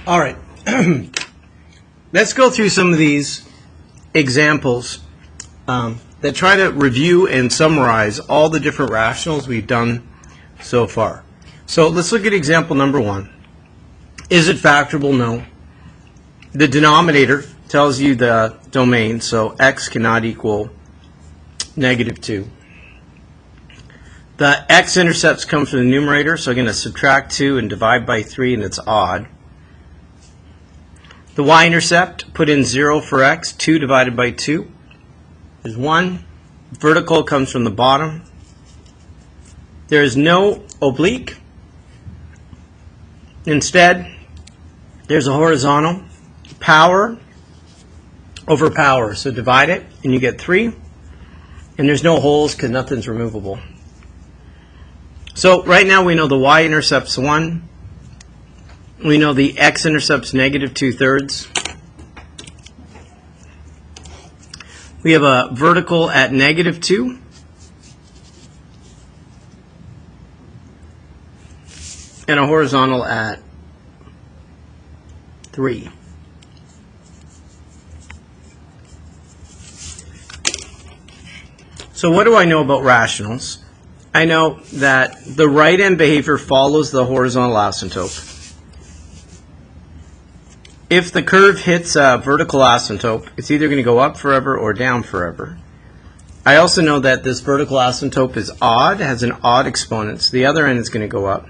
All right. Let's go through some of these examples that try to review and summarize all the different rationals we've done so far. So let's look at example number 1. Is it factorable? No. The denominator tells you the domain, so x cannot equal -2. The x-intercepts come from the numerator, so I'm going to subtract 2 and divide by 3, and it's odd. The y-intercept, put in 0 for x, 2 divided by 2 is 1. Vertical comes from the bottom. There is no oblique. Instead, there's a horizontal. Power over power, so divide it, and you get 3. And there's no holes because nothing's removable. So right now we know the y-intercept's 1. We know the x-intercept's -2/3. We have a vertical at -2. And a horizontal at 3. So what do I know about rationals? I know that the right-hand behavior follows the horizontal asymptote. If the curve hits a vertical asymptote, it's either going to go up forever or down forever. I also know that this vertical asymptote is odd, has an odd exponent, so the other end is going to go up.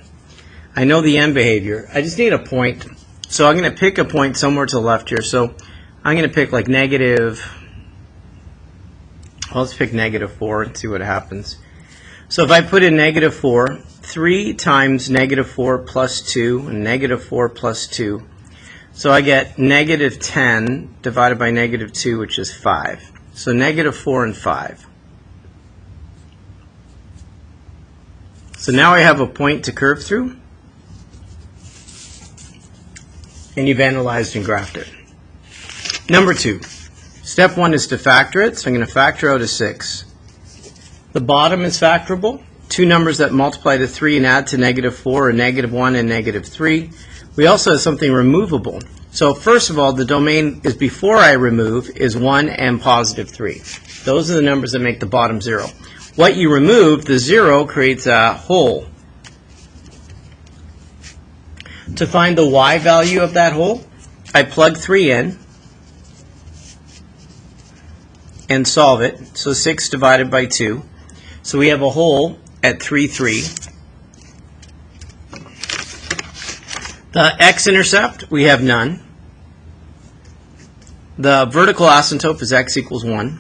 I know the end behavior. I just need a point. So I'm going to pick a point somewhere to the left here. So I'm going to pick like let's pick -4 and see what happens. So if I put in -4, 3 times -4 plus 2, and -4 plus 2. So I get -10 divided by -2, which is 5. So -4 and 5. So now I have a point to curve through. And you've analyzed and graphed it. Number 2. Step 1 is to factor it, so I'm going to factor out a 6. The bottom is factorable. Two numbers that multiply to 3 and add to -4 are -1 and -3. We also have something removable. So first of all, the domain is before I remove is 1 and +3. Those are the numbers that make the bottom 0. What you remove, the 0, creates a hole. To find the y value of that hole, I plug 3 in and solve it. So 6 divided by 2. So we have a hole at 3, 3. The x-intercept, we have none. The vertical asymptote is x equals 1.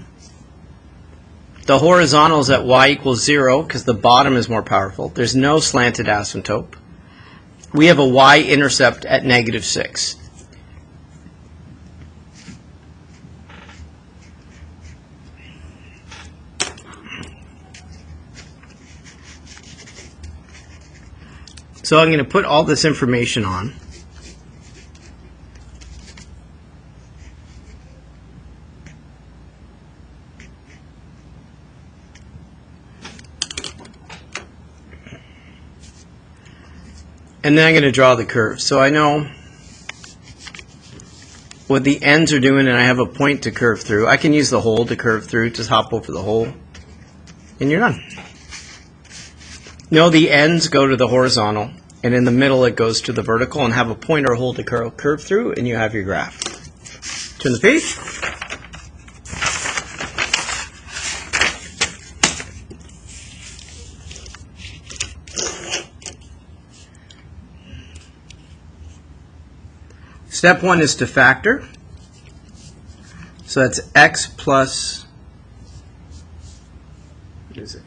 The horizontal is at y equals 0 because the bottom is more powerful. There's no slanted asymptote. We have a y-intercept at -6. So I'm going to put all this information on. And then I'm going to draw the curve. So I know what the ends are doing, and I have a point to curve through. I can use the hole to curve through. Just hop over the hole, and you're done. No, the ends go to the horizontal, and in the middle it goes to the vertical, and have a point or hole to curve through, and you have your graph. Turn the page. Step 1 is to factor. So that's x plus, what is it?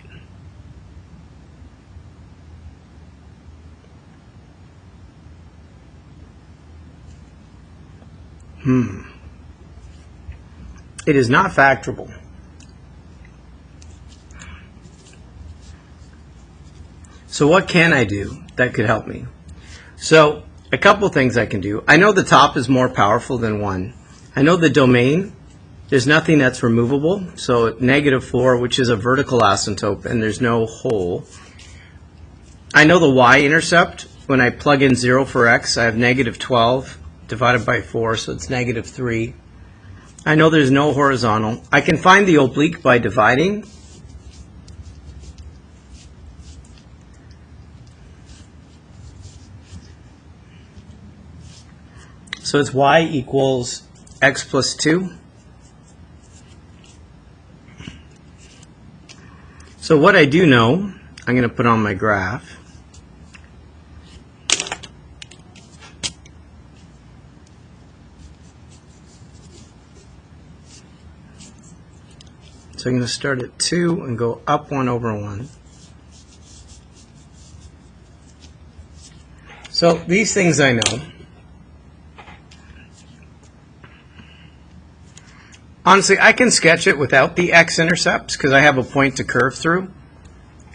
It is not factorable. So what can I do that could help me? So a couple things I can do. I know the top is more powerful than 1. I know the domain, there's nothing that's removable. So -4, which is a vertical asymptote, and there's no hole. I know the y-intercept. When I plug in 0 for x, I have -12 divided by 4, so it's negative 3. I know there's no horizontal. I can find the oblique by dividing. So it's y equals x plus 2. So what I do know, I'm going to put on my graph. So I'm going to start at 2 and go up 1 over 1. So these things I know. Honestly, I can sketch it without the x-intercepts because I have a point to curve through.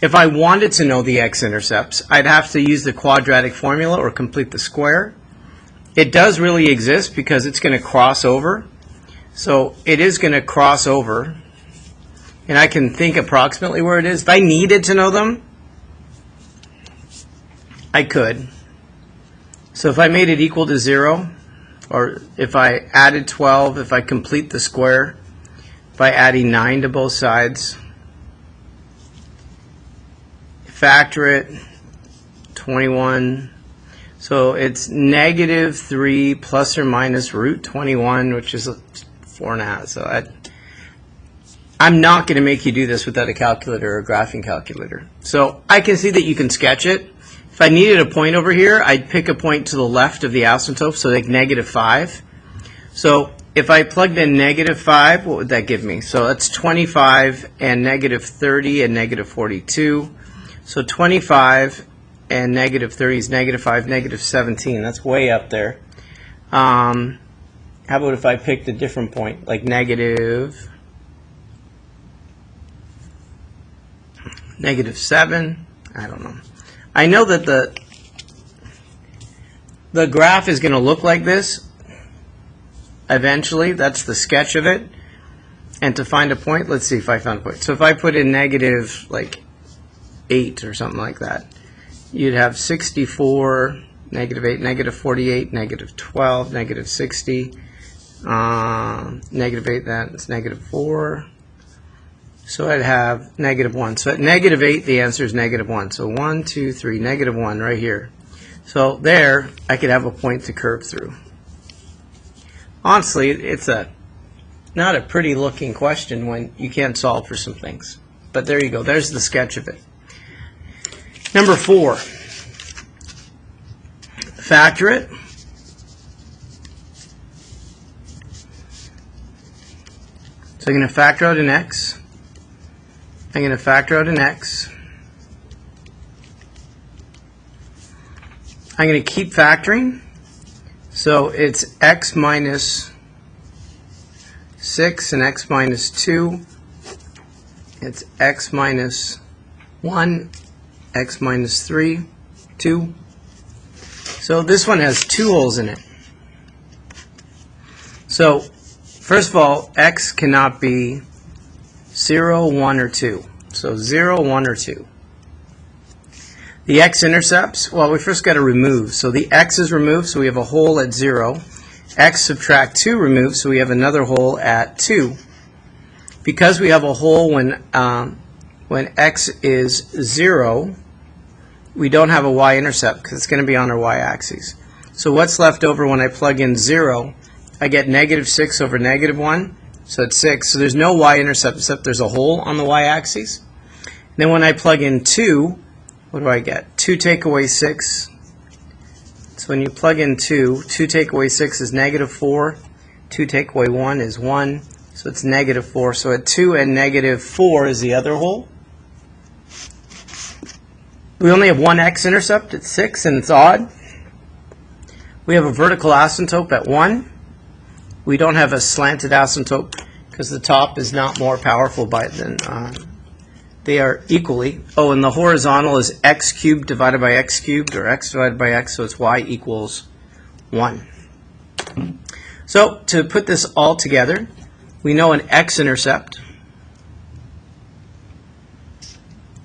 If I wanted to know the x-intercepts, I'd have to use the quadratic formula or complete the square. It does really exist because it's going to cross over. So it is going to cross over. And I can think approximately where it is. If I needed to know them, I could. So if I made it equal to 0, or if I added 12, if I complete the square by adding 9 to both sides, factor it, 21. So it's negative 3 plus or minus root 21, which is 4.5. So I'm not going to make you do this without a calculator or a graphing calculator. So I can see that you can sketch it. If I needed a point over here, I'd pick a point to the left of the asymptote, so like negative 5. So if I plugged in negative 5, what would that give me? So that's 25 and negative 30 and negative 42. So 25 and negative 30 is negative 5, negative 17. That's way up there. How about if I picked a different point, like negative 7? I don't know. I know that the graph is going to look like this eventually. That's the sketch of it. And to find a point, let's see if I found a point. So if I put in negative like 8 or something like that, you'd have 64, negative 8, negative 48, negative 12, negative 60, negative 8, that's negative 4. So I'd have negative 1. So at negative 8, the answer is negative 1. So 1, 2, 3, negative 1 right here. So there, I could have a point to curve through. Honestly, it's not a pretty looking question when you can't solve for some things. But there you go. There's the sketch of it. Number 4. Factor it. So I'm going to factor out an x. I'm going to factor out an x. I'm going to keep factoring. So it's x minus 6 and x minus 2. It's x minus 1, x minus 3, 2. So this one has 2 holes in it. So first of all, x cannot be 0, 1, or 2. So 0, 1, or 2. The x-intercepts, well, we first got to remove. So the x is removed, so we have a hole at 0. X subtract 2 removed, so we have another hole at 2. Because we have a hole when x is 0, we don't have a y-intercept because it's going to be on our y-axis. So what's left over when I plug in 0? I get negative 6 over negative 1. So it's 6. So there's no y-intercept except there's a hole on the y-axis. And then when I plug in 2, what do I get? 2 take away 6. So when you plug in 2, 2 take away 6 is negative 4. 2 take away 1 is 1. So it's negative 4. So at 2 and negative 4 is the other hole. We only have one x-intercept at 6, and it's odd. We have a vertical asymptote at 1. We don't have a slanted asymptote because the top is not more powerful than they are equally. Oh, and the horizontal is x cubed divided by x cubed, or x divided by x, so it's y equals 1. So to put this all together, we know an x-intercept.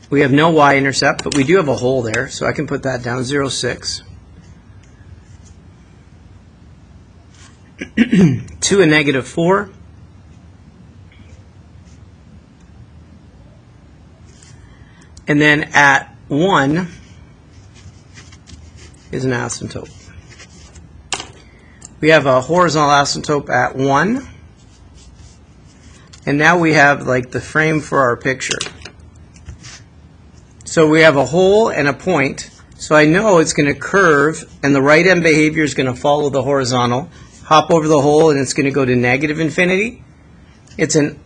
We have no y-intercept, but we do have a hole there, so I can put that down, 0, 6. 2 and negative 4. And then at 1 is an asymptote. We have a horizontal asymptote at 1. And now we have like the frame for our picture. So we have a hole and a point. So I know it's going to curve, and the right end behavior is going to follow the horizontal, hop over the hole, and it's going to go to negative infinity. It's an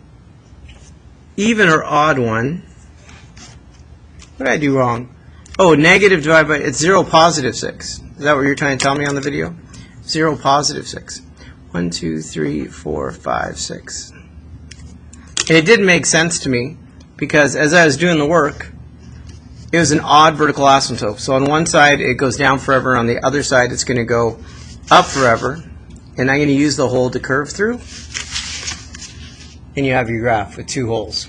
even or odd one. What did I do wrong? Oh, negative divided by, it's 0, positive 6. Is that what you're trying to tell me on the video? 0, positive 6. 1, 2, 3, 4, 5, 6. And it didn't make sense to me because as I was doing the work, it was an odd vertical asymptote. So on one side it goes down forever, on the other side it's going to go up forever. And I'm going to use the hole to curve through. And you have your graph with 2 holes.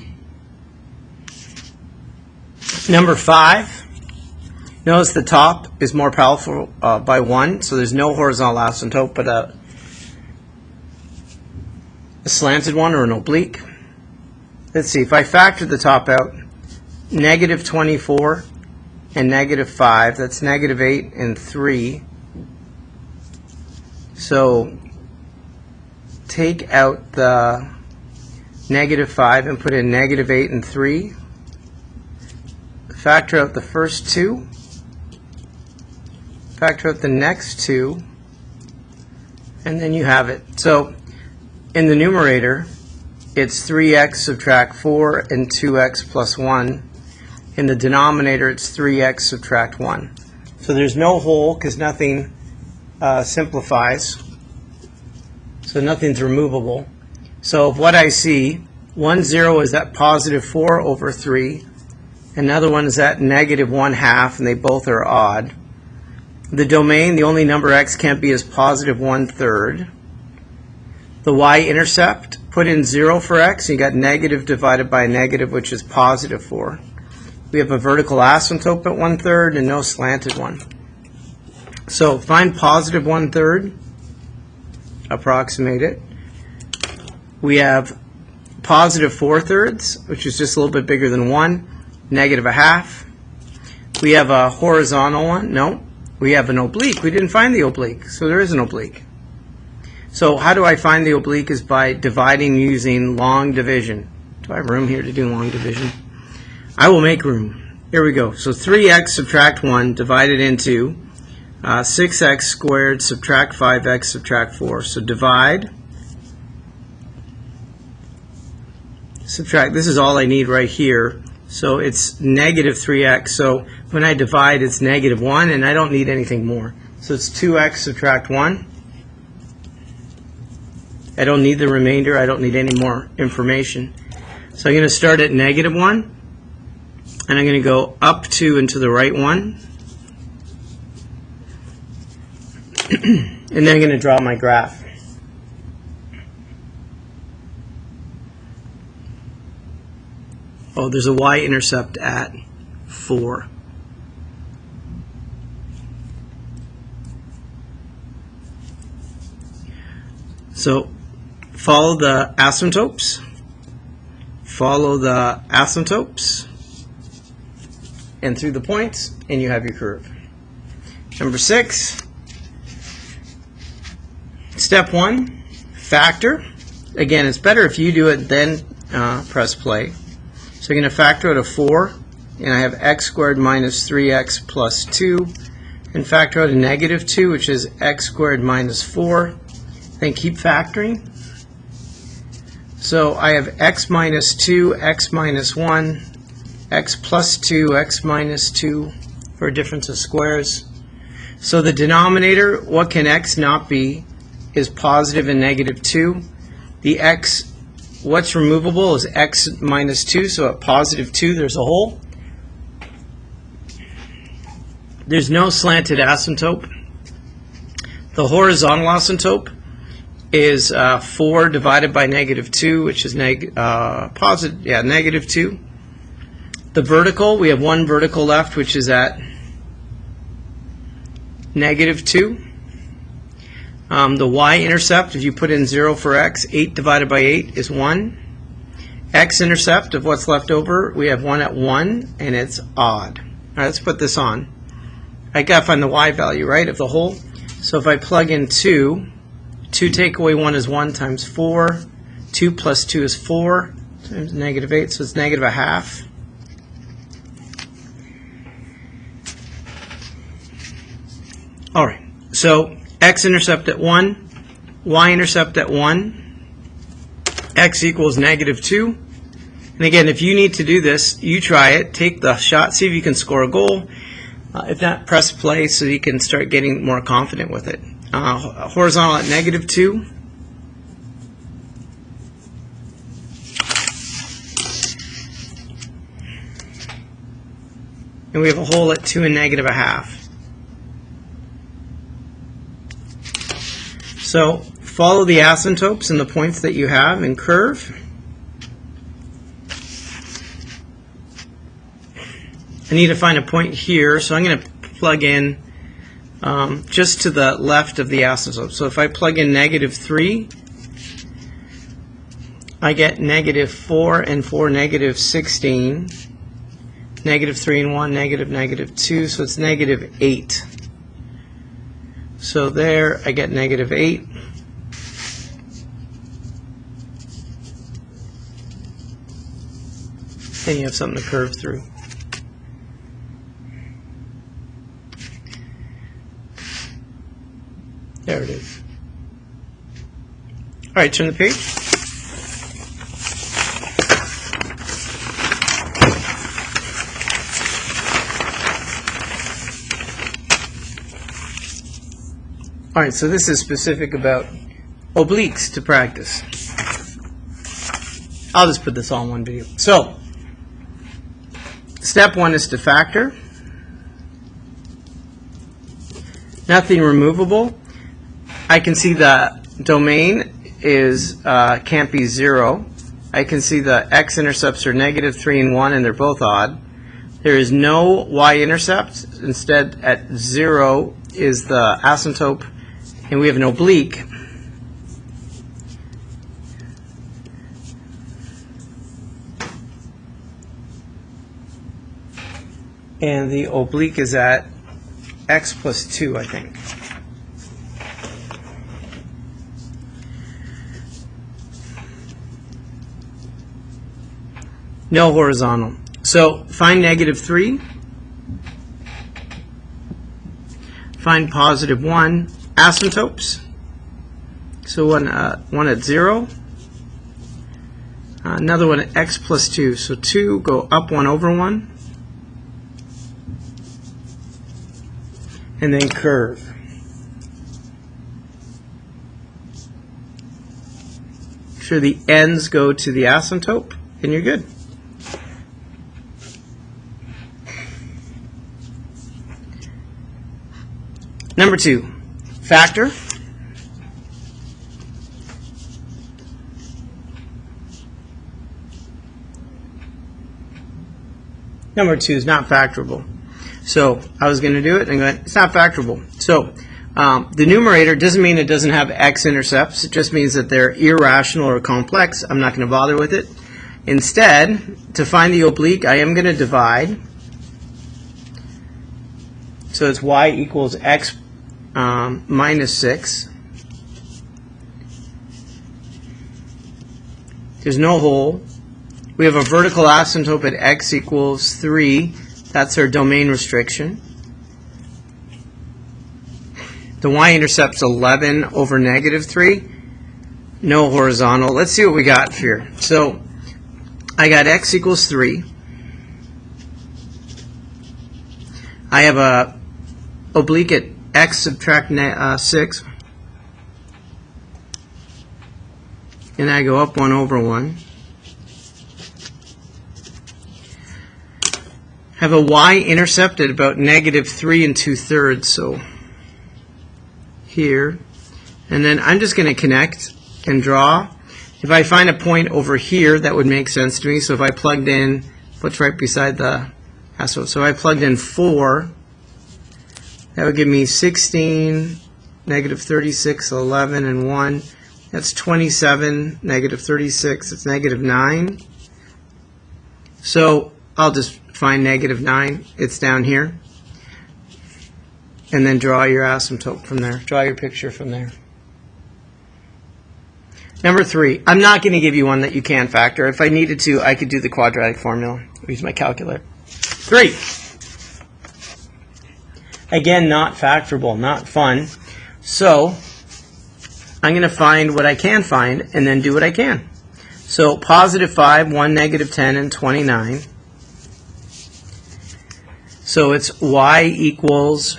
Number 5, notice the top is more powerful by 1, so there's no horizontal asymptote, but a slanted one or an oblique. Let's see, if I factor the top out, negative 24 and negative 5, that's negative 8 and 3. So take out the negative 5 and put in negative 8 and 3. Factor out the first 2. Factor out the next 2. And then you have it. So in the numerator, it's 3x subtract 4 and 2x plus 1. In the denominator, it's 3x subtract 1. So there's no hole because nothing simplifies. So nothing's removable. So if what I see, 1, 0 is that positive 4 over 3. Another one is at negative 1/2, and they both are odd. The domain, the only number x can't be is positive 1/3. The y-intercept, put in 0 for x, and you got negative divided by a negative, which is positive 4. We have a vertical asymptote at 1/3 and no slanted one. So find positive 1/3, approximate it. We have positive 4/3, which is just a little bit bigger than 1. Negative 1/2. We have a horizontal one. No. We have an oblique. We didn't find the oblique, so there is an oblique. So how do I find the oblique? Is by dividing using long division. Do I have room here to do long division? I will make room. Here we go. So 3x subtract 1 divided into 6x squared subtract 5x subtract 4. So divide. Subtract. This is all I need right here. So it's negative 3x. So when I divide, it's negative 1, and I don't need anything more. So it's 2x subtract 1. I don't need the remainder. I don't need any more information. So I'm going to start at negative 1, and I'm going to go up 2 and to the right 1. And then I'm going to draw my graph. Oh, there's a y-intercept at 4. So follow the asymptotes. Follow the asymptotes. And through the points, and you have your curve. Number 6. Step 1, factor. Again, it's better if you do it, then press play. So I'm going to factor out a 4, and I have x squared minus 3x plus 2, and factor out a negative 2, which is x squared minus 4. Then keep factoring. So I have x minus 2, x minus 1, x plus 2, x minus 2 for a difference of squares. So the denominator, what can x not be, is positive and negative 2. The x, what's removable is x minus 2, so at positive 2 there's a hole. There's no slanted asymptote. The horizontal asymptote is 4 divided by negative 2, which is negative 2. The vertical, we have one vertical left, which is at negative 2. The y-intercept, if you put in 0 for x, 8 divided by 8 is 1. X-intercept of what's left over, we have 1 at 1, and it's odd. All right, let's put this on. I got to find the y value, right, of the whole. So if I plug in 2, 2 take away 1 is 1 times 4. 2 plus 2 is 4 times negative 8, so it's negative a half. All right, so x-intercept at 1, y-intercept at 1, x equals negative 2. And again, if you need to do this, you try it, take the shot, see if you can score a goal. If not, press play so you can start getting more confident with it. Horizontal at negative 2. And we have a hole at 2 and negative a half. So follow the asymptotes and the points that you have and curve. I need to find a point here, so I'm going to plug in just to the left of the asymptote. So if I plug in negative 3, I get negative 4 and 4, negative 16. Negative 3 and 1, negative 2, so it's negative 8. So there I get negative 8. Then you have something to curve through. There it is. All right, turn the page. All right, so this is specific about obliques to practice. I'll just put this all in one video. So, step 1 is to factor. Nothing removable. I can see the domain is can't be 0. I can see the x-intercepts are negative 3 and 1, and they're both odd. There is no y-intercept. Instead, at 0 is the asymptote, and we have an oblique. And the oblique is at x plus 2, I think. No horizontal. So find negative 3. Find positive 1. Asymptotes. So one at 0. Another one at x plus 2. So 2 go up 1 over 1. And then curve. Make sure the ends go to the asymptote, and you're good. Number 2, factor. Number 2 is not factorable. So I was going to do it, and it's not factorable. So the numerator doesn't mean it doesn't have x-intercepts. It just means that they're irrational or complex. I'm not going to bother with it. Instead, to find the oblique, I am going to divide. So it's y equals x minus 6. There's no hole. We have a vertical asymptote at x equals 3. That's our domain restriction. The y-intercept's 11 over negative 3. No horizontal. Let's see what we got here. So I got x equals 3. I have a oblique at x subtract 6. And I go up 1 over 1. Have a y-intercept at about negative 3 2/3, so here. And then I'm just going to connect and draw. If I find a point over here, that would make sense to me. So if I plugged in, what's right beside the asymptote? So I plugged in 4. That would give me 16 negative 36, 11, and 1. That's 27, negative 36, it's negative 9. So I'll just find negative 9. It's down here. And then draw your asymptote from there. Draw your picture from there. Number 3, I'm not going to give you one that you can factor. If I needed to, I could do the quadratic formula. Use my calculator. 3. Again, not factorable, not fun. So I'm going to find what I can find and then do what I can. So positive 5, 1, negative 10, and 29. So it's y equals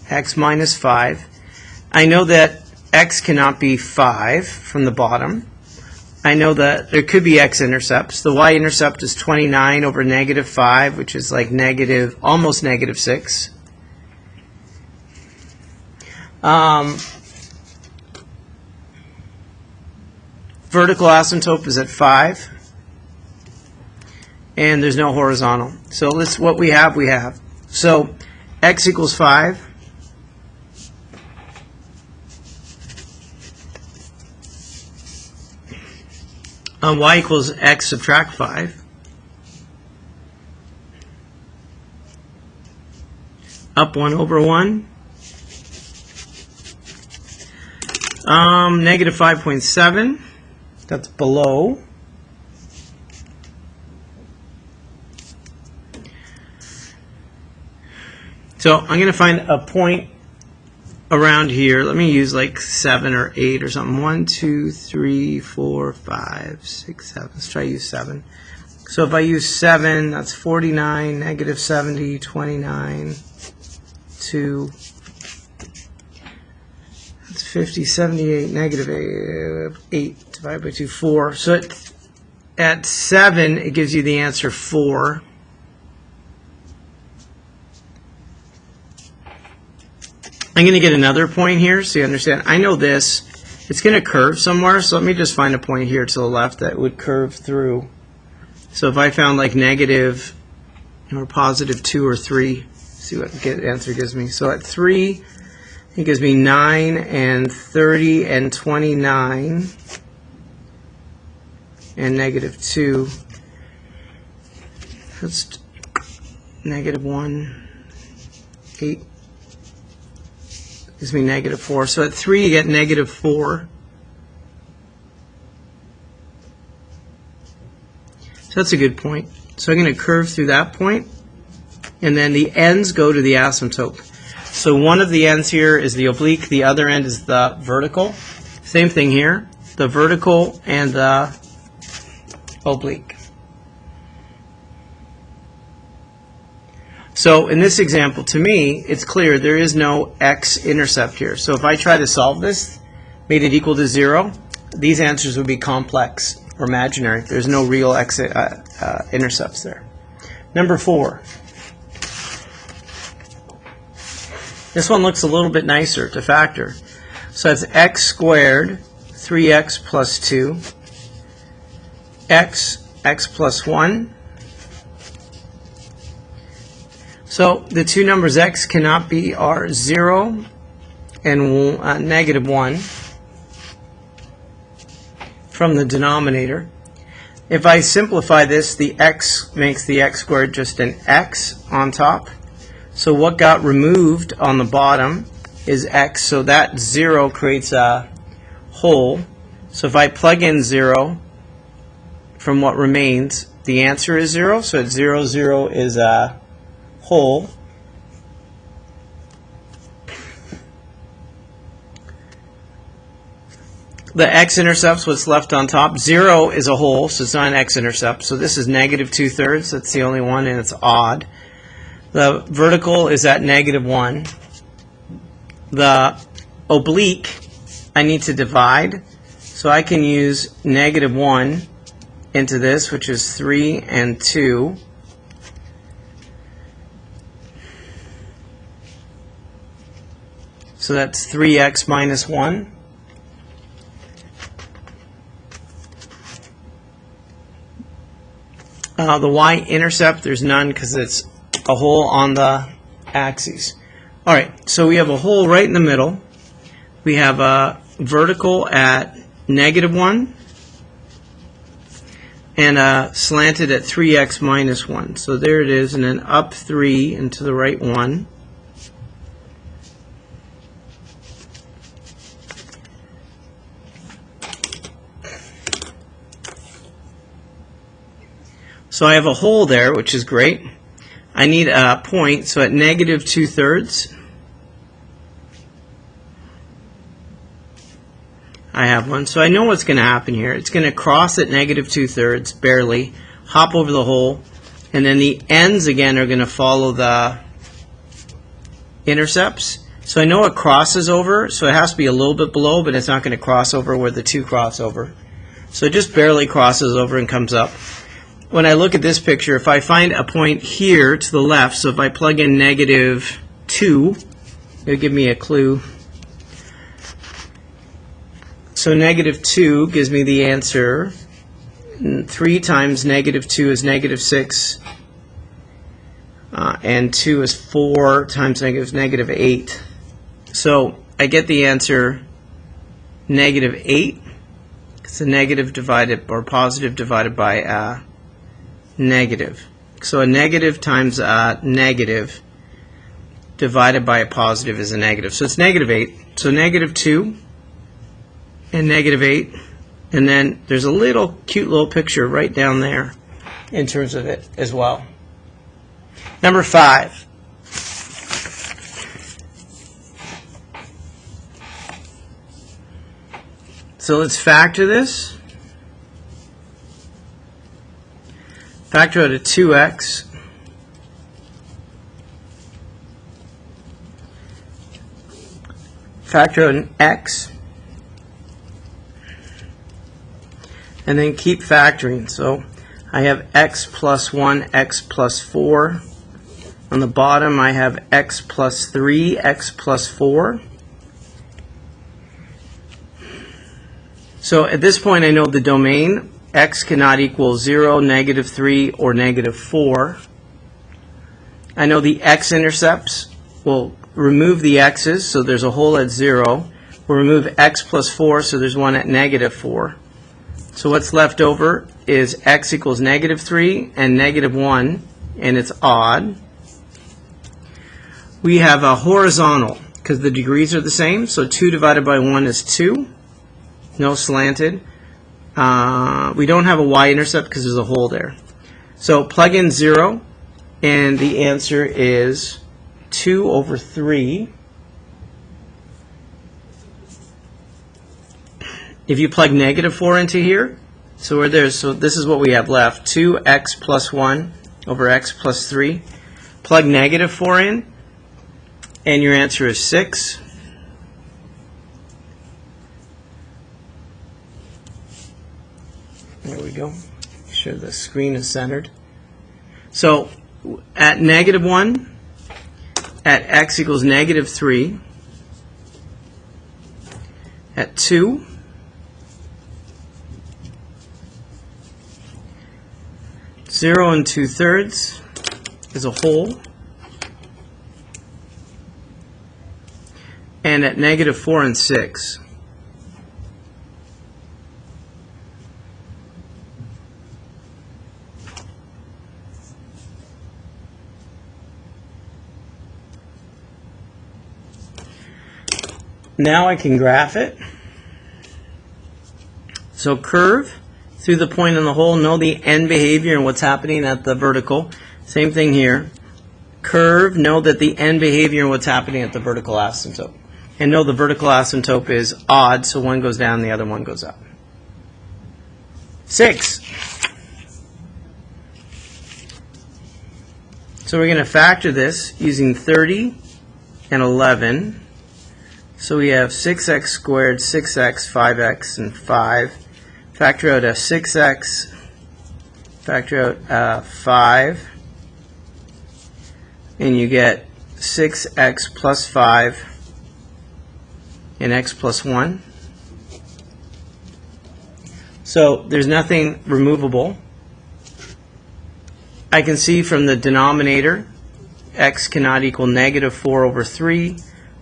x minus 5. I know that x cannot be 5 from the bottom. I know that there could be x-intercepts. The y-intercept is 29 over negative 5, which is like negative, almost negative 6. Vertical asymptote is at 5. And there's no horizontal. So let's, what we have, we have. So x equals 5. Y equals x subtract 5. Up 1 over 1. Negative 5.7. That's below. So I'm going to find a point around here. Let me use like 7 or 8 or something. 1, 2, 3, 4, 5, 6, 7. Let's try to use 7. So if I use 7, that's 49, negative 70, 29, 2. That's 50, 78, negative 8 divided by 2, 4. So at 7, it gives you the answer 4. I'm going to get another point here so you understand. I know this. It's going to curve somewhere, so let me just find a point here to the left that would curve through. So if I found like negative or positive 2 or 3, see what the answer gives me. So at 3, it gives me 9 and 30 and 29 and negative 2. That's negative 1, 8. Gives me negative 4. So at 3 you get negative 4. So that's a good point. So I'm going to curve through that point, and then the ends go to the asymptote. So one of the ends here is the oblique, the other end is the vertical. Same thing here, the vertical and the oblique. So in this example, to me, it's clear there is no x-intercept here. So if I try to solve this, made it equal to 0, these answers would be complex or imaginary. There's no real x-intercepts there. Number 4. This one looks a little bit nicer to factor. So it's x squared, 3x plus 2, x plus 1. So the two numbers x cannot be are 0 and negative 1 from the denominator. If I simplify this, the x makes the x squared just an x on top. So what got removed on the bottom is x, so that 0 creates a hole. So if I plug in 0 from what remains, the answer is 0. So at 0, 0 is a hole. The x-intercept's what's left on top. 0 is a hole, so it's not an x-intercept. So this is negative 2/3. That's the only one, and it's odd. The vertical is at negative 1. The oblique, I need to divide. So I can use negative 1 into this, which is 3 and 2. So that's 3x minus 1. The y-intercept, there's none because it's a hole on the axes. All right, so we have a hole right in the middle. We have a vertical at -1 and a slanted at 3x minus 1. So there it is, and then up 3 and to the right 1. So I have a hole there, which is great. I need a point, so at -2/3, I have one. So I know what's going to happen here. It's going to cross at -2/3, barely, hop over the hole, and then the ends again are going to follow the intercepts. So I know it crosses over, so it has to be a little bit below, but it's not going to cross over where the two cross over. So it just barely crosses over and comes up. When I look at this picture, if I find a point here to the left, so if I plug in -2, it'll give me a clue. So -2 gives me the answer. 3 times -2 is -6, and 2 is 4 times -8. So I get the answer -8. It's a negative divided, or positive divided by negative. So a negative times a negative divided by a positive is a negative. So it's -8. So -2 and -8. And then there's a little cute little picture right down there in terms of it as well. Number 5. So let's factor this. Factor out of 2x. Factor out an x. And then keep factoring. So I have x plus 1, x plus 4. On the bottom I have x plus 3, x plus 4. So at this point I know the domain. X cannot equal 0, -3, or -4. I know the x-intercepts. We'll remove the x's, so there's a hole at 0. We'll remove x plus 4, so there's one at -4. So what's left over is x equals -3 and -1, and it's odd. We have a horizontal, because the degrees are the same, so 2 divided by 1 is 2. No slanted. We don't have a y-intercept because there's a hole there. So plug in 0, and the answer is 2/3. If you plug -4 into here, so this is what we have left, 2x plus 1 over x plus 3. Plug -4 in, and your answer is 6. There we go. Make sure the screen is centered. So at -1, at x equals -3, at 2, zero and 2/3 is a hole, and at -4 and 6. Now I can graph it. So curve through the point in the hole, know the end behavior and what's happening at the vertical. Same thing here. Curve, know that the end behavior and what's happening at the vertical asymptote. And know the vertical asymptote is odd, so one goes down, the other one goes up. 6. So we're going to factor this using 30 and 11. So we have 6x squared, 6x, 5x, and 5. Factor out a 6x, factor out 5, and you get 6x plus 5 and x plus 1. So there's nothing removable. I can see from the denominator x cannot equal negative 4 over 3.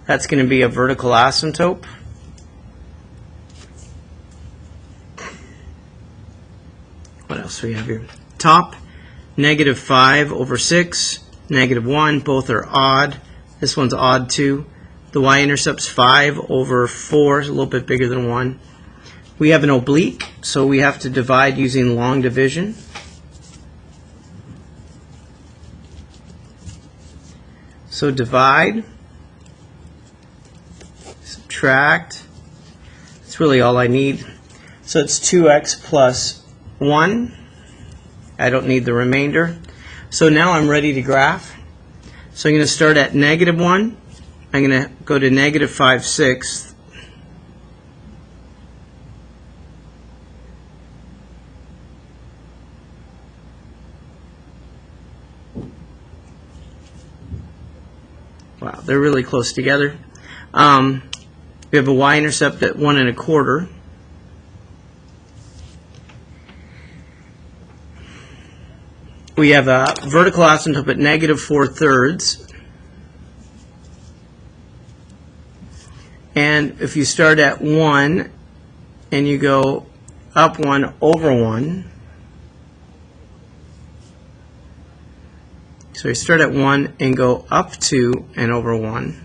That's going to be a vertical asymptote. What else do we have here? Top, negative 5 over 6, negative 1. Both are odd. This one's odd too. The y-intercept's 5 over 4, is a little bit bigger than 1. We have an oblique, so we have to divide using long division. So divide, subtract, that's really all I need. So it's 2x plus 1. I don't need the remainder. So now I'm ready to graph. So I'm going to start at negative 1. I'm going to go to negative 5/6. Wow, they're really close together. We have a y-intercept at 1 1/4. We have a vertical asymptote at negative 4/3. And if you start at 1 and you go up 1 over 1, so you start at 1 and go up 2 and over 1.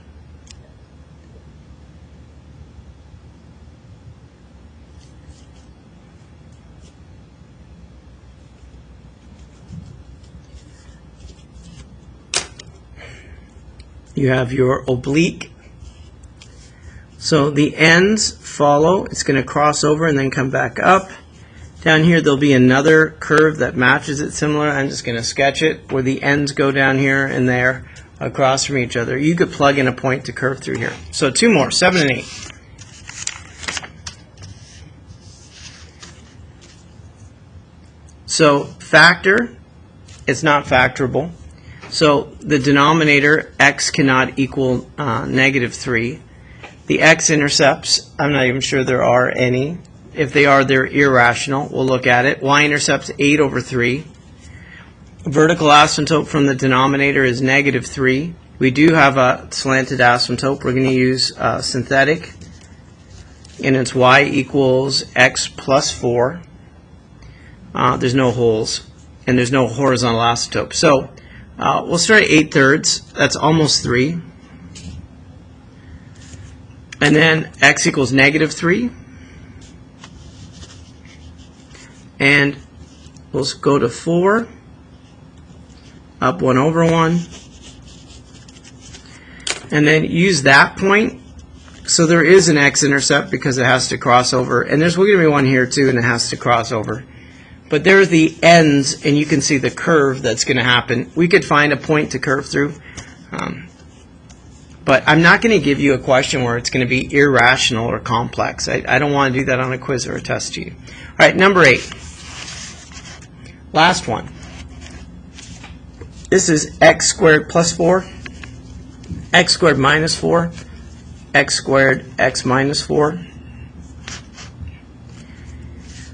You have your oblique. So the ends follow. It's going to cross over and then come back up. Down here there'll be another curve that matches it similar. I'm just going to sketch it where the ends go down here and there across from each other. You could plug in a point to curve through here. So 2 more, 7 and 8. So factor, it's not factorable. So the denominator, x cannot equal negative 3. The x-intercepts, I'm not even sure there are any. If they are, they're irrational. We'll look at it. Y-intercepts 8 over 3. Vertical asymptote from the denominator is negative 3. We do have a slanted asymptote. We're going to use synthetic. And it's y equals x plus 4. There's no holes. And there's no horizontal asymptote. So we'll start at 8/3. That's almost 3. And then x equals negative 3. And we'll go to 4, up 1 over 1. And then use that point. So there is an x-intercept because it has to cross over. And there's going to be one here too, and it has to cross over. But there's the ends, and you can see the curve that's going to happen. We could find a point to curve through. But I'm not going to give you a question where it's going to be irrational or complex. I don't want to do that on a quiz or a test to you. All right, number 8. Last one. This is x squared plus 4, x squared minus 4, x squared, x minus 4.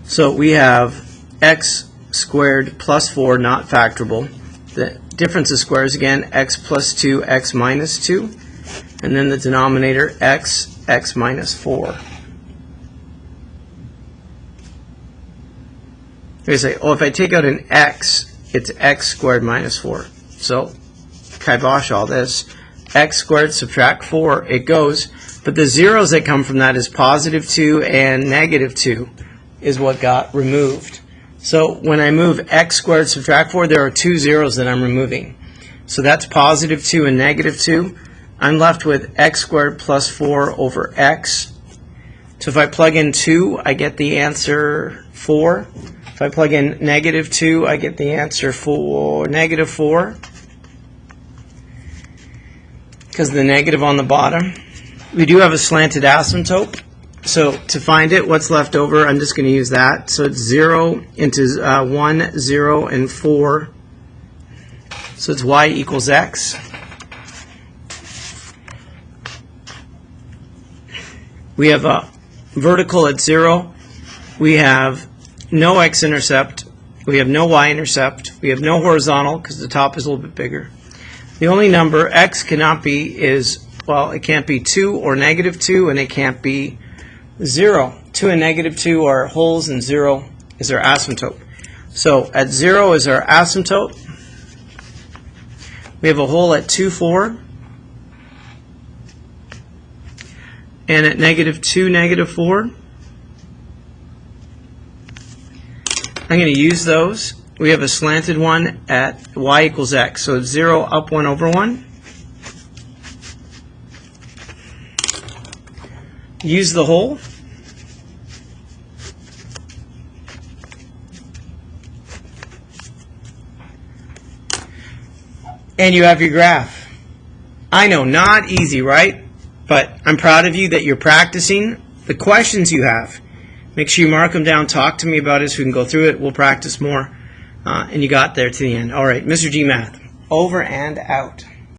So we have x squared plus 4, not factorable. The difference of squares again, x plus 2, x minus 2. And then the denominator, x, x minus 4. You say, oh, if I take out an x, it's x squared minus 4. So, kibosh all this. X squared subtract 4, it goes. But the zeros that come from that is positive 2 and negative 2 is what got removed. So when I move x squared subtract 4, there are 2 zeros that I'm removing. So that's positive 2 and negative 2. I'm left with x squared plus 4 over x. So if I plug in 2, I get the answer 4. If I plug in negative 2, I get the answer negative 4. Because of the negative on the bottom. We do have a slanted asymptote. So to find it, what's left over, I'm just going to use that. So it's 0 into 1, 0, and 4. So it's y equals x. We have a vertical at 0. We have no x-intercept. We have no y-intercept. We have no horizontal because the top is a little bit bigger. The only number x cannot be is, well, it can't be 2 or negative 2, and it can't be 0. 2 and negative 2 are wholes, and 0 is our asymptote. So at 0 is our asymptote. We have a hole at 2, 4. And at negative 2, negative 4. I'm going to use those. We have a slanted one at y equals x. So it's 0 up 1 over 1. Use the hole. And you have your graph. I know, not easy, right? But I'm proud of you that you're practicing the questions you have. Make sure you mark them down. Talk to me about it so we can go through it. We'll practice more. And you got there to the end. All right, Mr. G Math, over and out.